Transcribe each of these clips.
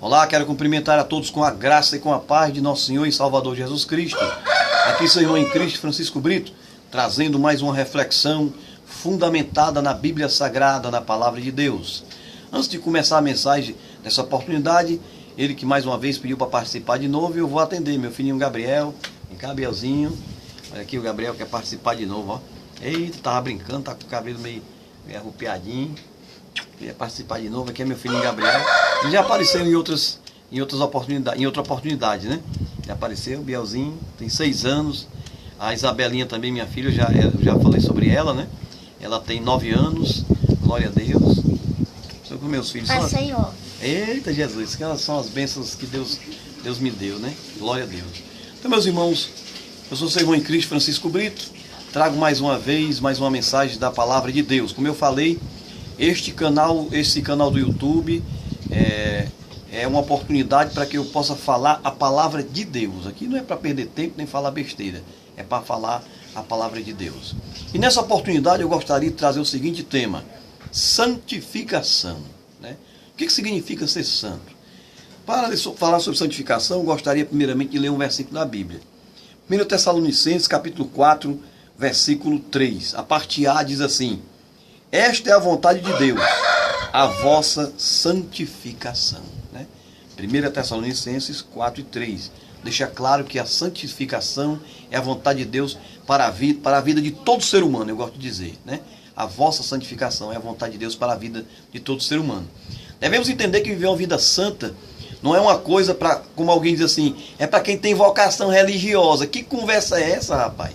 Olá, quero cumprimentar a todos com a graça e com a paz de nosso Senhor e Salvador Jesus Cristo. Aqui seu irmão em Cristo, Francisco Brito, trazendo mais uma reflexão fundamentada na Bíblia Sagrada, na Palavra de Deus. Antes de começar a mensagem dessa oportunidade, ele que mais uma vez pediu para participar de novo, eu vou atender, meu filhinho Gabriel, vem cá, Bielzinho. Olha aqui, o Gabriel quer participar de novo, ó. Eita, tava brincando, tá com o cabelo meio arrupiadinho. Queria participar de novo, aqui é meu filhinho Gabriel. Ele já apareceu em outra oportunidade, né? Já apareceu, o Bielzinho, tem 6 anos. A Isabelinha também, minha filha, eu já falei sobre ela, né? Ela tem 9 anos, glória a Deus. Sou com meus filhos. Senhor. Eita Jesus, que elas são as bênçãos que Deus me deu, né? Glória a Deus. Então, meus irmãos, eu sou seu irmão em Cristo, Francisco Brito. Trago mais uma vez, mais uma mensagem da Palavra de Deus. Como eu falei, esse canal do YouTube é uma oportunidade para que eu possa falar a Palavra de Deus. Aqui não é para perder tempo nem falar besteira, é para falar a Palavra de Deus. E nessa oportunidade eu gostaria de trazer o seguinte tema: santificação, né? O que significa ser santo? Para falar sobre santificação, eu gostaria primeiramente de ler um versículo da Bíblia. 1 Tessalonicenses, capítulo 4, versículo 3. A parte A diz assim: esta é a vontade de Deus, a vossa santificação. Né? 1 Tessalonicenses 4 e 3. Deixa claro que a santificação é a vontade de Deus para a vida de todo ser humano, eu gosto de dizer. Né? A vossa santificação é a vontade de Deus para a vida de todo ser humano. Devemos entender que viver uma vida santa não é uma coisa para, como alguém diz assim, é para quem tem vocação religiosa. Que conversa é essa, rapaz?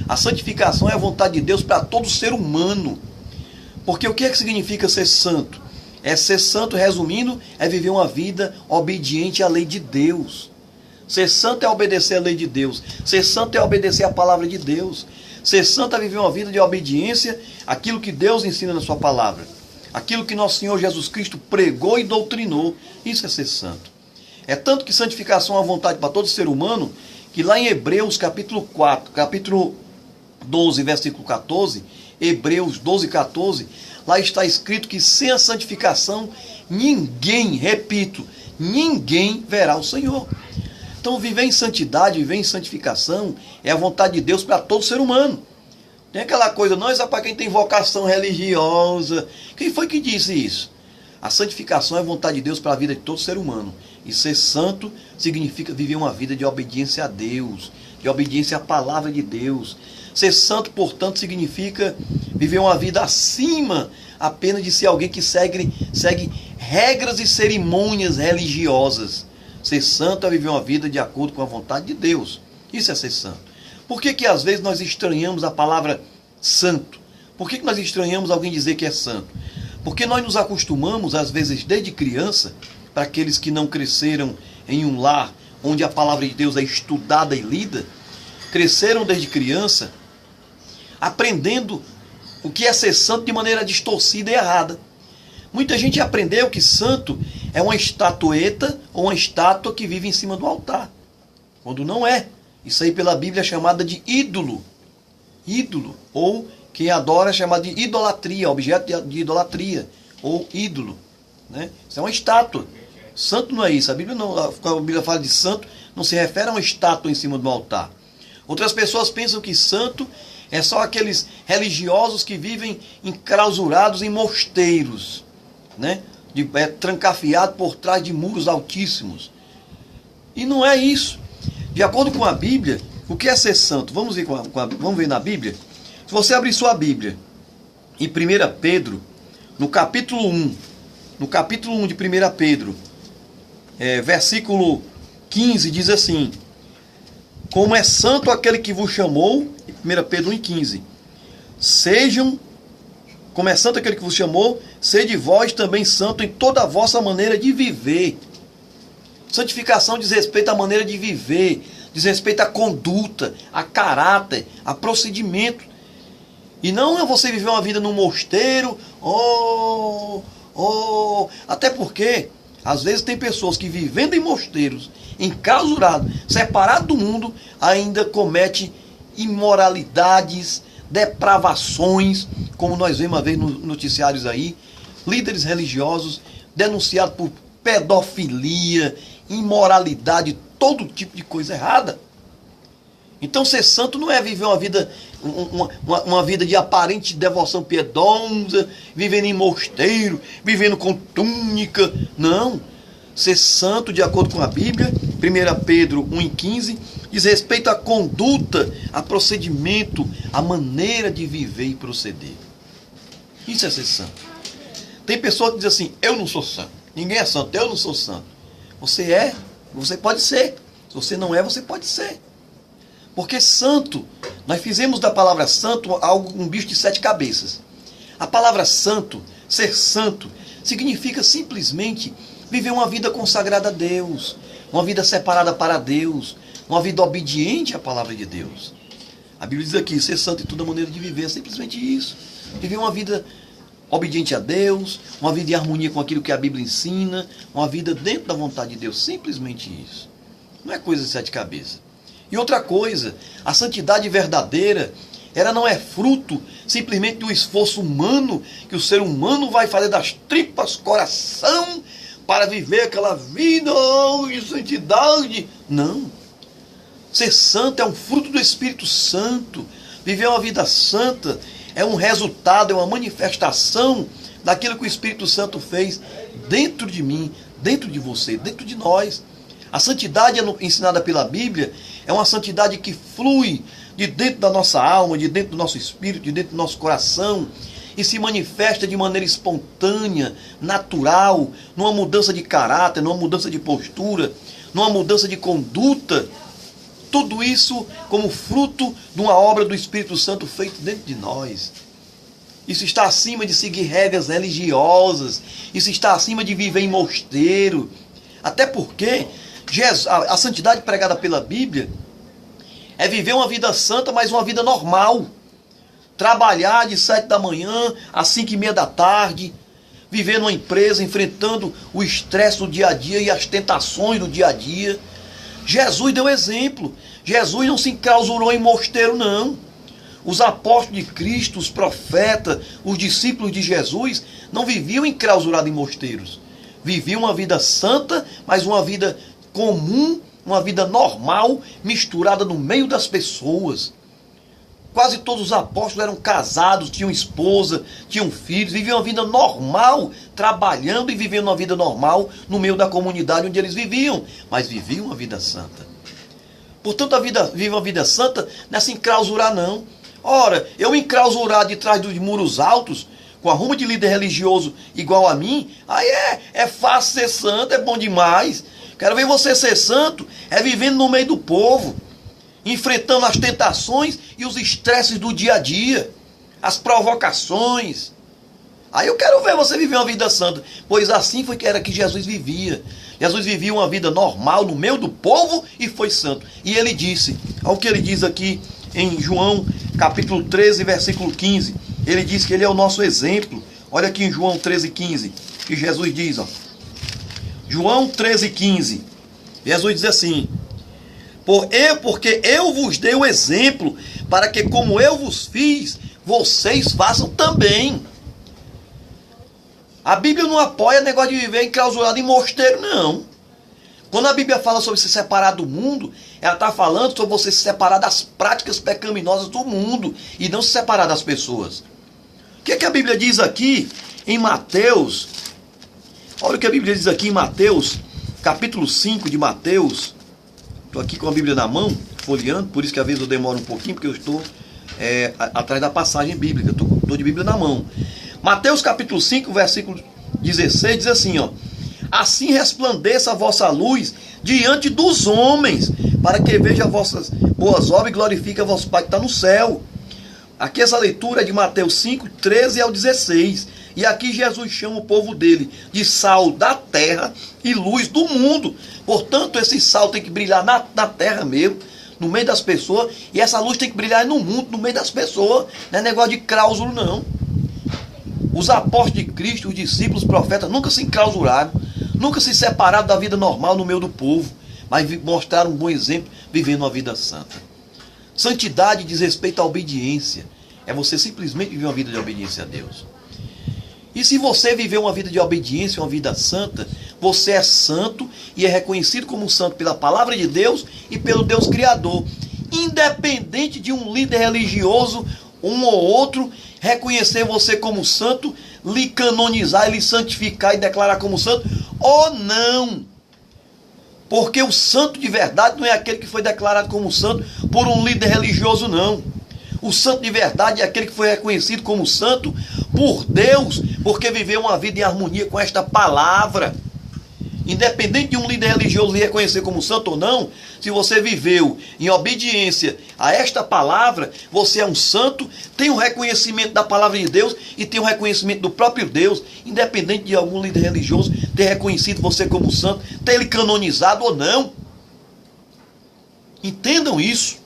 A santificação é a vontade de Deus para todo ser humano. Porque o que significa ser santo? É ser santo, resumindo, é viver uma vida obediente à lei de Deus. Ser santo é obedecer à lei de Deus. Ser santo é obedecer à palavra de Deus. Ser santo é viver uma vida de obediência àquilo que Deus ensina na sua palavra. Aquilo que nosso Senhor Jesus Cristo pregou e doutrinou. Isso é ser santo. É tanto que santificação é uma vontade para todo ser humano, que lá em Hebreus capítulo 12, versículo 14, Hebreus 12, 14, lá está escrito que sem a santificação, ninguém, repito, ninguém verá o Senhor. Então viver em santidade, viver em santificação, é a vontade de Deus para todo ser humano. Tem aquela coisa, não, isso é para quem tem vocação religiosa. Quem foi que disse isso? A santificação é a vontade de Deus para a vida de todo ser humano. E ser santo significa viver uma vida de obediência a Deus, de obediência à palavra de Deus. Ser santo, portanto, significa viver uma vida acima apenas de ser alguém que segue regras e cerimônias religiosas. Ser santo é viver uma vida de acordo com a vontade de Deus. Isso é ser santo. Por que às vezes nós estranhamos a palavra santo? Por que nós estranhamos alguém dizer que é santo? Porque nós nos acostumamos, às vezes desde criança, para aqueles que não cresceram em um lar onde a palavra de Deus é estudada e lida, cresceram desde criança aprendendo o que é ser santo de maneira distorcida e errada. Muita gente aprendeu que santo é uma estatueta ou uma estátua que vive em cima do altar, quando não é. Isso aí pela Bíblia é chamada de ídolo. Ídolo, ou quem adora é chamado de idolatria, objeto de idolatria, ou ídolo. Né? Isso é uma estátua. Santo não é isso. A Bíblia fala de santo, não se refere a uma estátua em cima do altar. Outras pessoas pensam que santo é só aqueles religiosos que vivem enclausurados em mosteiros, né? Trancafiado por trás de muros altíssimos. E não é isso. De acordo com a Bíblia, o que é ser santo? Vamos ver na Bíblia? Se você abrir sua Bíblia em 1 Pedro, no capítulo 1 de 1 Pedro, versículo 15, diz assim: como é santo aquele que vos chamou, 1 Pedro 1,15, como é santo aquele que vos chamou, sede vós também santo em toda a vossa maneira de viver. Santificação diz respeito à maneira de viver, diz respeito à conduta, a caráter, a procedimento. E não é você viver uma vida num mosteiro, até porque, às vezes tem pessoas que vivendo em mosteiros, enclausurados, separados do mundo, ainda cometem imoralidades, depravações, como nós vemos uma vez nos noticiários aí, líderes religiosos denunciados pedofilia, imoralidade, todo tipo de coisa errada. Então ser santo não é viver uma vida de aparente devoção piedosa, vivendo em mosteiro, vivendo com túnica. Não. Ser santo, de acordo com a Bíblia, 1 Pedro 1,15, diz respeito à conduta, a procedimento, a maneira de viver e proceder. Isso é ser santo. Tem pessoa que diz assim, eu não sou santo. Ninguém é santo, eu não sou santo. Você é, você pode ser. Se você não é, você pode ser. Porque santo, nós fizemos da palavra santo um bicho de 7 cabeças. A palavra santo, ser santo, significa simplesmente viver uma vida consagrada a Deus, uma vida separada para Deus, uma vida obediente à palavra de Deus. A Bíblia diz aqui, ser santo em toda maneira de viver, é simplesmente isso. Viver uma vida obediente a Deus, uma vida em harmonia com aquilo que a Bíblia ensina, uma vida dentro da vontade de Deus, simplesmente isso. Não é coisa de 7 cabeças. E outra coisa, a santidade verdadeira, ela não é fruto simplesmente do esforço humano, que o ser humano vai fazer das tripas coração para viver aquela vida de santidade. Não. Ser santo é um fruto do Espírito Santo. Viver uma vida santa é um resultado, é uma manifestação daquilo que o Espírito Santo fez dentro de mim, dentro de você, dentro de nós. A santidade ensinada pela Bíblia é uma santidade que flui de dentro da nossa alma, de dentro do nosso espírito, de dentro do nosso coração e se manifesta de maneira espontânea, natural, numa mudança de caráter, numa mudança de postura, numa mudança de conduta. Tudo isso como fruto de uma obra do Espírito Santo feita dentro de nós. Isso está acima de seguir regras religiosas, isso está acima de viver em mosteiro. Até porque a santidade pregada pela Bíblia é viver uma vida santa, mas uma vida normal. Trabalhar de 7 da manhã às 5:30 da tarde, viver numa empresa, enfrentando o estresse do dia a dia e as tentações do dia a dia. Jesus deu exemplo. Jesus não se enclausurou em mosteiro, não. Os apóstolos de Cristo, os profetas, os discípulos de Jesus, não viviam enclausurados em mosteiros. Viviam uma vida santa, mas uma vida comum, uma vida normal, misturada no meio das pessoas. Quase todos os apóstolos eram casados, tinham esposa, tinham filhos, viviam uma vida normal, trabalhando e vivendo uma vida normal no meio da comunidade onde eles viviam, mas viviam uma vida santa. Portanto, viver uma vida santa não é se enclausurar, não. Ora, eu me enclausurar de trás dos muros altos, com a rumo de líder religioso igual a mim, aí é fácil ser santo, é bom demais. Quero ver você ser santo, é vivendo no meio do povo, enfrentando as tentações e os estresses do dia a dia, as provocações. Aí eu quero ver você viver uma vida santa, pois assim foi que era que Jesus vivia. Jesus vivia uma vida normal no meio do povo e foi santo. E ele disse, olha o que ele diz aqui em João capítulo 13, versículo 15. Ele diz que ele é o nosso exemplo. Olha aqui em João 13, 15, que Jesus diz, ó. João 13, 15. Jesus diz assim, porque eu vos dei o exemplo, para que como eu vos fiz, vocês façam também. A Bíblia não apoia negócio de viver enclausurado em mosteiro, não. Quando a Bíblia fala sobre se separar do mundo, ela está falando sobre você se separar das práticas pecaminosas do mundo e não se separar das pessoas. O que é que a Bíblia diz aqui em Mateus? Olha o que a Bíblia diz aqui em Mateus, capítulo 5 de Mateus. Estou aqui com a Bíblia na mão, folheando, por isso que às vezes eu demoro um pouquinho, porque eu estou atrás da passagem bíblica, estou de Bíblia na mão. Mateus capítulo 5, versículo 16, diz assim, ó. Assim resplandeça a vossa luz diante dos homens, para que vejam vossas boas obras e glorifique a vosso Pai que está no céu. Aqui essa leitura é de Mateus 5, 13 ao 16. E aqui Jesus chama o povo dele de sal da terra e luz do mundo. Portanto, esse sal tem que brilhar na terra mesmo, no meio das pessoas. E essa luz tem que brilhar no mundo, no meio das pessoas. Não é negócio de cláusulo, não. Os apóstolos de Cristo, os discípulos, os profetas, nunca se enclausuraram, nunca se separaram da vida normal no meio do povo, mas mostraram um bom exemplo vivendo uma vida santa. Santidade diz respeito à obediência. É você simplesmente viver uma vida de obediência a Deus. E se você viver uma vida de obediência, uma vida santa, você é santo e é reconhecido como santo pela palavra de Deus e pelo Deus Criador. Independente de um líder religioso, um ou outro, reconhecer você como santo, lhe canonizar, lhe santificar e declarar como santo, ou não. Porque o santo de verdade não é aquele que foi declarado como santo por um líder religioso, não. O santo de verdade é aquele que foi reconhecido como santo por Deus, porque viveu uma vida em harmonia com esta palavra. Independente de um líder religioso lhe reconhecer como santo ou não, se você viveu em obediência a esta palavra, você é um santo, tem o reconhecimento da palavra de Deus e tem o reconhecimento do próprio Deus, independente de algum líder religioso ter reconhecido você como santo, ter ele canonizado ou não. Entendam isso.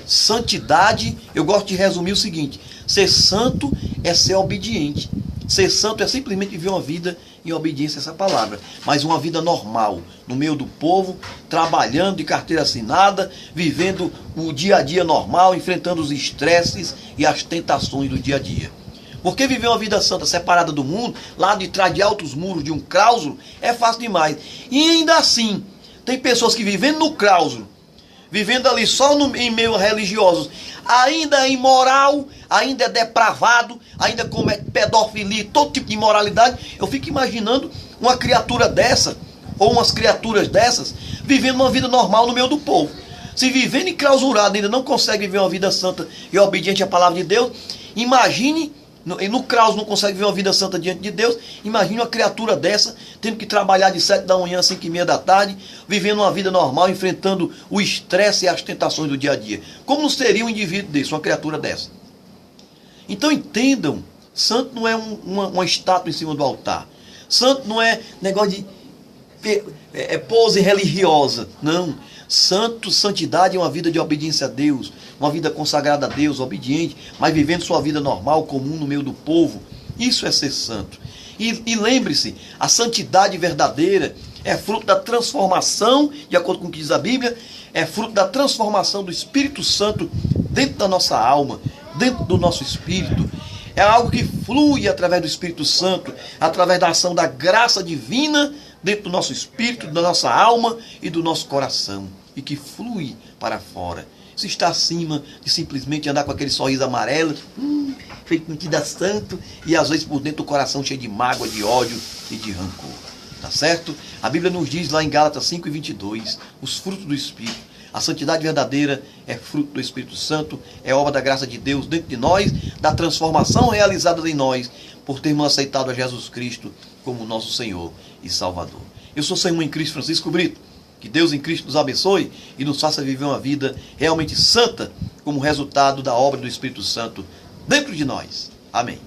Santidade, eu gosto de resumir o seguinte: ser santo é ser obediente. Ser santo é simplesmente viver uma vida em obediência a essa palavra, mas uma vida normal, no meio do povo, trabalhando de carteira assinada, vivendo o dia a dia normal, enfrentando os estresses e as tentações do dia a dia. Porque viver uma vida santa separada do mundo, lá de trás de altos muros de um claustro, é fácil demais. E ainda assim, tem pessoas que vivendo no claustro, vivendo ali só em meio religiosos, ainda é imoral, ainda é depravado, ainda comete pedofilia, todo tipo de imoralidade. Eu fico imaginando uma criatura dessa, ou umas criaturas dessas, vivendo uma vida normal no meio do povo. Se vivendo enclausurado ainda não consegue viver uma vida santa e obediente à palavra de Deus, imagine, no claustro não consegue viver uma vida santa diante de Deus, imagine uma criatura dessa, tendo que trabalhar de 7 da manhã a 5 e meia da tarde, vivendo uma vida normal, enfrentando o estresse e as tentações do dia a dia. Como não seria um indivíduo desse, uma criatura dessa? Então entendam, santo não é uma estátua em cima do altar. Santo não é negócio de pose religiosa, não. Santidade é uma vida de obediência a Deus, uma vida consagrada a Deus, obediente, mas vivendo sua vida normal, comum no meio do povo. Isso é ser santo. E lembre-se, a santidade verdadeira é fruto da transformação, de acordo com o que diz a Bíblia, é fruto da transformação do Espírito Santo dentro da nossa alma, dentro do nosso espírito. É algo que flui através do Espírito Santo, através da ação da graça divina dentro do nosso espírito, da nossa alma e do nosso coração, e que flui para fora. Isso está acima de simplesmente andar com aquele sorriso amarelo, feito metida santo, e às vezes por dentro do coração cheio de mágoa, de ódio e de rancor. Tá certo? A Bíblia nos diz lá em Gálatas 5:22, os frutos do Espírito. A santidade verdadeira é fruto do Espírito Santo, é obra da graça de Deus dentro de nós, da transformação realizada em nós, por termos aceitado a Jesus Cristo como nosso Senhor e Salvador. Eu sou seu irmão em Cristo, Francisco Brito. Que Deus em Cristo nos abençoe e nos faça viver uma vida realmente santa, como resultado da obra do Espírito Santo dentro de nós. Amém.